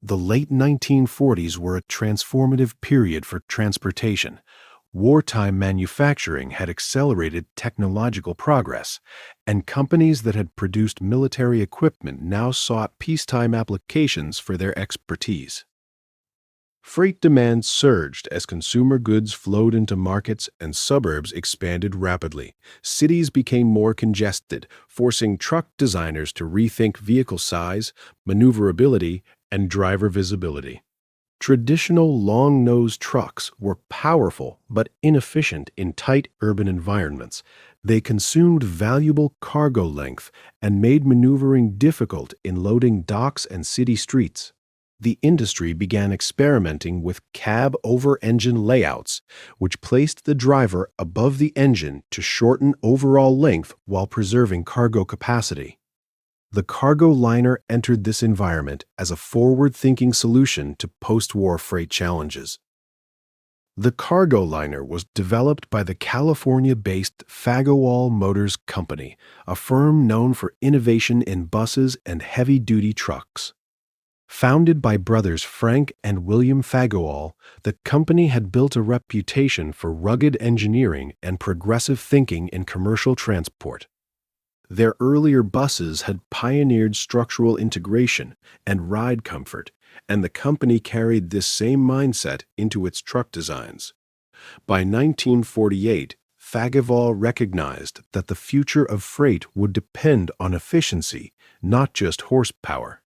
The late 1940s were a transformative period for transportation. Wartime manufacturing had accelerated technological progress, and companies that had produced military equipment now sought peacetime applications for their expertise. Freight demand surged as consumer goods flowed into markets and suburbs expanded rapidly. Cities became more congested, forcing truck designers to rethink vehicle size, maneuverability, and driver visibility. Traditional long-nosed trucks were powerful but inefficient in tight urban environments. They consumed valuable cargo length and made maneuvering difficult in loading docks and city streets. The industry began experimenting with cab-over-engine layouts, which placed the driver above the engine to shorten overall length while preserving cargo capacity. The cargo liner entered this environment as a forward-thinking solution to post-war freight challenges. The cargo liner was developed by the California-based Fageol Motors Company, a firm known for innovation in buses and heavy-duty trucks. Founded by brothers Frank and William Fageol, the company had built a reputation for rugged engineering and progressive thinking in commercial transport. Their earlier buses had pioneered structural integration and ride comfort, and the company carried this same mindset into its truck designs. By 1948, Fageol recognized that the future of freight would depend on efficiency, not just horsepower.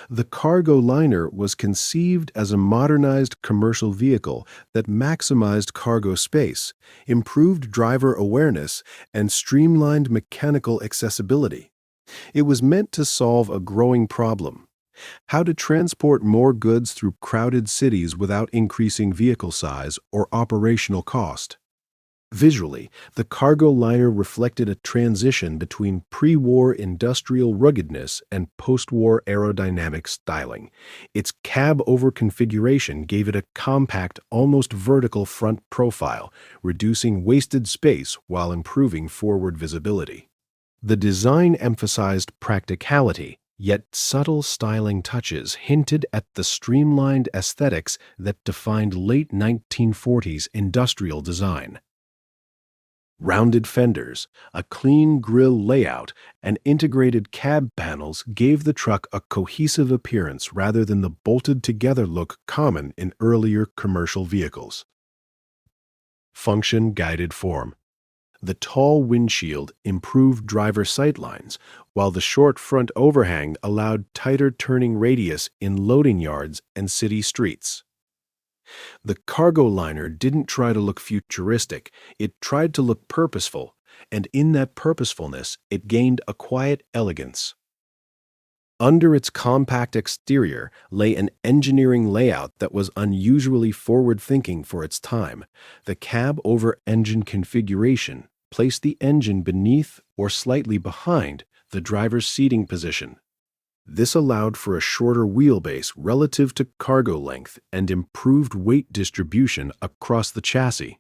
The cargo liner was conceived as a modernized commercial vehicle that maximized cargo space, improved driver awareness, and streamlined mechanical accessibility. It was meant to solve a growing problem: how to transport more goods through crowded cities without increasing vehicle size or operational cost. Visually, the cargo liner reflected a transition between pre-war industrial ruggedness and post-war aerodynamic styling. Its cab-over configuration gave it a compact, almost vertical front profile, reducing wasted space while improving forward visibility. The design emphasized practicality, yet subtle styling touches hinted at the streamlined aesthetics that defined late 1940s industrial design. Rounded fenders, a clean grille layout, and integrated cab panels gave the truck a cohesive appearance rather than the bolted-together look common in earlier commercial vehicles. Function-guided form. The tall windshield improved driver sightlines, while the short front overhang allowed tighter turning radius in loading yards and city streets. The cargo liner didn't try to look futuristic, it tried to look purposeful, and in that purposefulness it gained a quiet elegance. Under its compact exterior lay an engineering layout that was unusually forward-thinking for its time. The cab-over-engine configuration placed the engine beneath or slightly behind the driver's seating position. This allowed for a shorter wheelbase relative to cargo length and improved weight distribution across the chassis.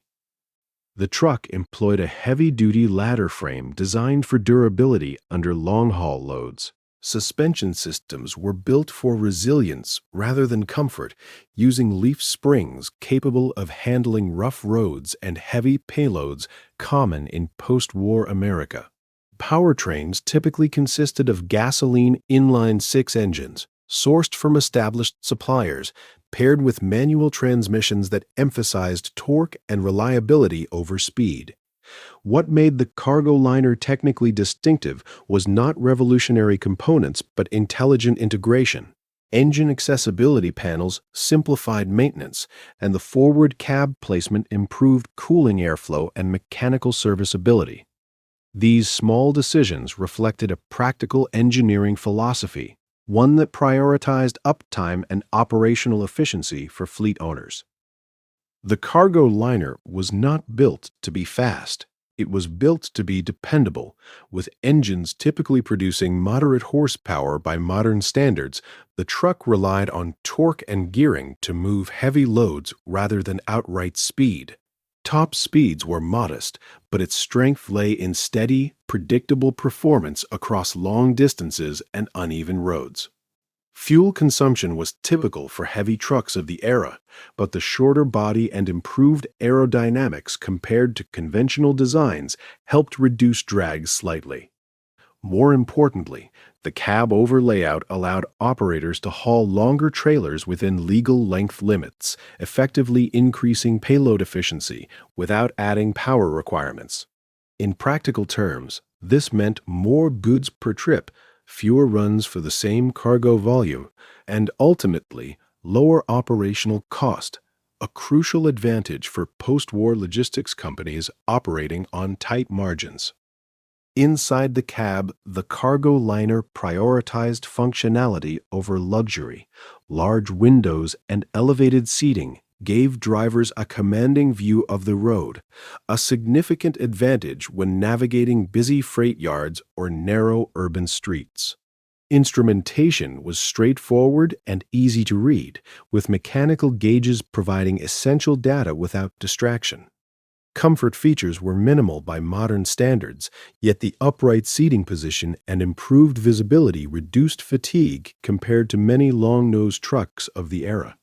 The truck employed a heavy-duty ladder frame designed for durability under long-haul loads. Suspension systems were built for resilience rather than comfort, using leaf springs capable of handling rough roads and heavy payloads common in post-war America. Powertrains typically consisted of gasoline inline-six engines, sourced from established suppliers, paired with manual transmissions that emphasized torque and reliability over speed. What made the cargo liner technically distinctive was not revolutionary components but intelligent integration. Engine accessibility panels simplified maintenance, and the forward cab placement improved cooling airflow and mechanical serviceability. These small decisions reflected a practical engineering philosophy, one that prioritized uptime and operational efficiency for fleet owners. The cargo liner was not built to be fast. It was built to be dependable. With engines typically producing moderate horsepower by modern standards, the truck relied on torque and gearing to move heavy loads rather than outright speed. Top speeds were modest, but its strength lay in steady, predictable performance across long distances and uneven roads. Fuel consumption was typical for heavy trucks of the era, but the shorter body and improved aerodynamics compared to conventional designs helped reduce drag slightly. More importantly, the cab-over layout allowed operators to haul longer trailers within legal length limits, effectively increasing payload efficiency without adding power requirements. In practical terms, this meant more goods per trip, fewer runs for the same cargo volume, and ultimately, lower operational cost, a crucial advantage for post-war logistics companies operating on tight margins. Inside the cab, the cargo liner prioritized functionality over luxury. Large windows and elevated seating gave drivers a commanding view of the road, a significant advantage when navigating busy freight yards or narrow urban streets. Instrumentation was straightforward and easy to read, with mechanical gauges providing essential data without distraction. Comfort features were minimal by modern standards, yet the upright seating position and improved visibility reduced fatigue compared to many long-nosed trucks of the era.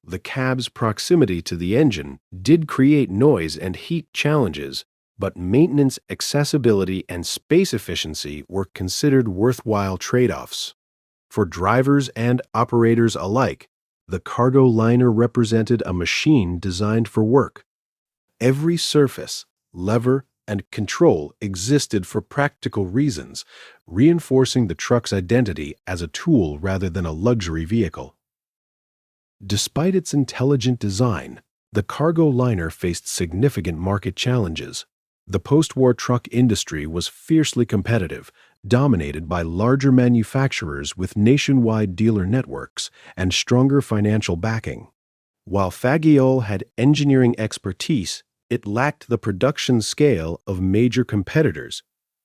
The cab's proximity to the engine did create noise and heat challenges, but maintenance, accessibility, and space efficiency were considered worthwhile trade-offs. For drivers and operators alike, the cargo liner represented a machine designed for work. Every surface, lever, and control existed for practical reasons, reinforcing the truck's identity as a tool rather than a luxury vehicle. Despite its intelligent design, the cargo liner faced significant market challenges. The post-war truck industry was fiercely competitive, dominated by larger manufacturers with nationwide dealer networks and stronger financial backing. While Fageol had engineering expertise, it lacked the production scale of major competitors.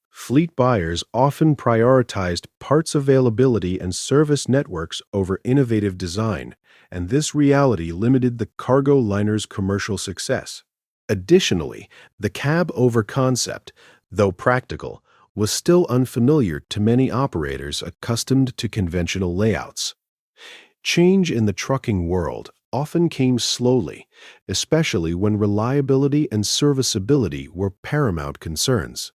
Fleet buyers often prioritized parts availability and service networks over innovative design, and this reality limited the cargo liner's commercial success. Additionally, the cab-over concept, though practical, was still unfamiliar to many operators accustomed to conventional layouts. Change in the trucking world often came slowly, especially when reliability and serviceability were paramount concerns.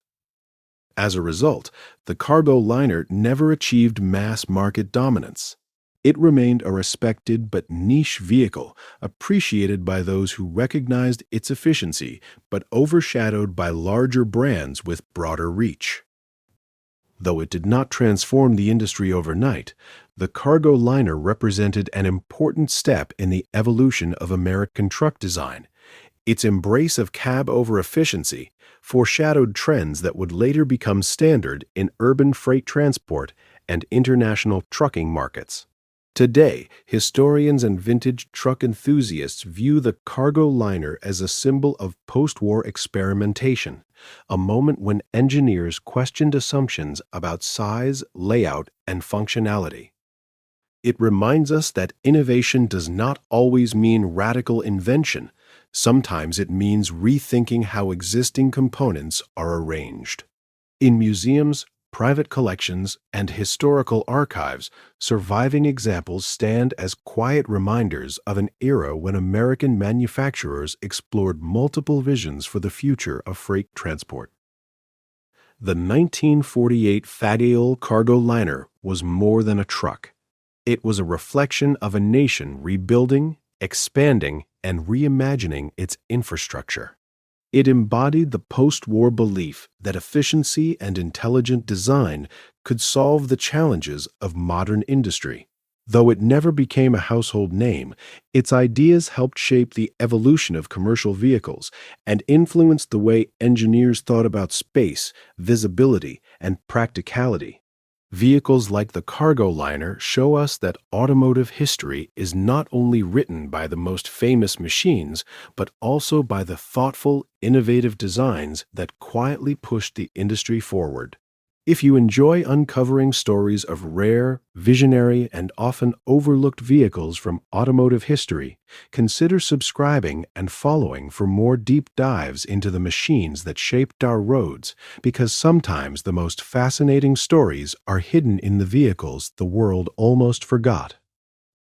As a result, the cargo liner never achieved mass market dominance. It remained a respected but niche vehicle, appreciated by those who recognized its efficiency but overshadowed by larger brands with broader reach. Though it did not transform the industry overnight, the cargo liner represented an important step in the evolution of American truck design. Its embrace of cab-over efficiency foreshadowed trends that would later become standard in urban freight transport and international trucking markets. Today, historians and vintage truck enthusiasts view the cargo liner as a symbol of post-war experimentation, a moment when engineers questioned assumptions about size, layout, and functionality. It reminds us that innovation does not always mean radical invention. Sometimes it means rethinking how existing components are arranged. In museums, private collections, and historical archives, surviving examples stand as quiet reminders of an era when American manufacturers explored multiple visions for the future of freight transport. The 1948 Fageol Cargo Liner was more than a truck. It was a reflection of a nation rebuilding, expanding, and reimagining its infrastructure. It embodied the post-war belief that efficiency and intelligent design could solve the challenges of modern industry. Though it never became a household name, its ideas helped shape the evolution of commercial vehicles and influenced the way engineers thought about space, visibility, and practicality. Vehicles like the cargo liner show us that automotive history is not only written by the most famous machines, but also by the thoughtful, innovative designs that quietly pushed the industry forward. If you enjoy uncovering stories of rare, visionary, and often overlooked vehicles from automotive history, consider subscribing and following for more deep dives into the machines that shaped our roads, because sometimes the most fascinating stories are hidden in the vehicles the world almost forgot.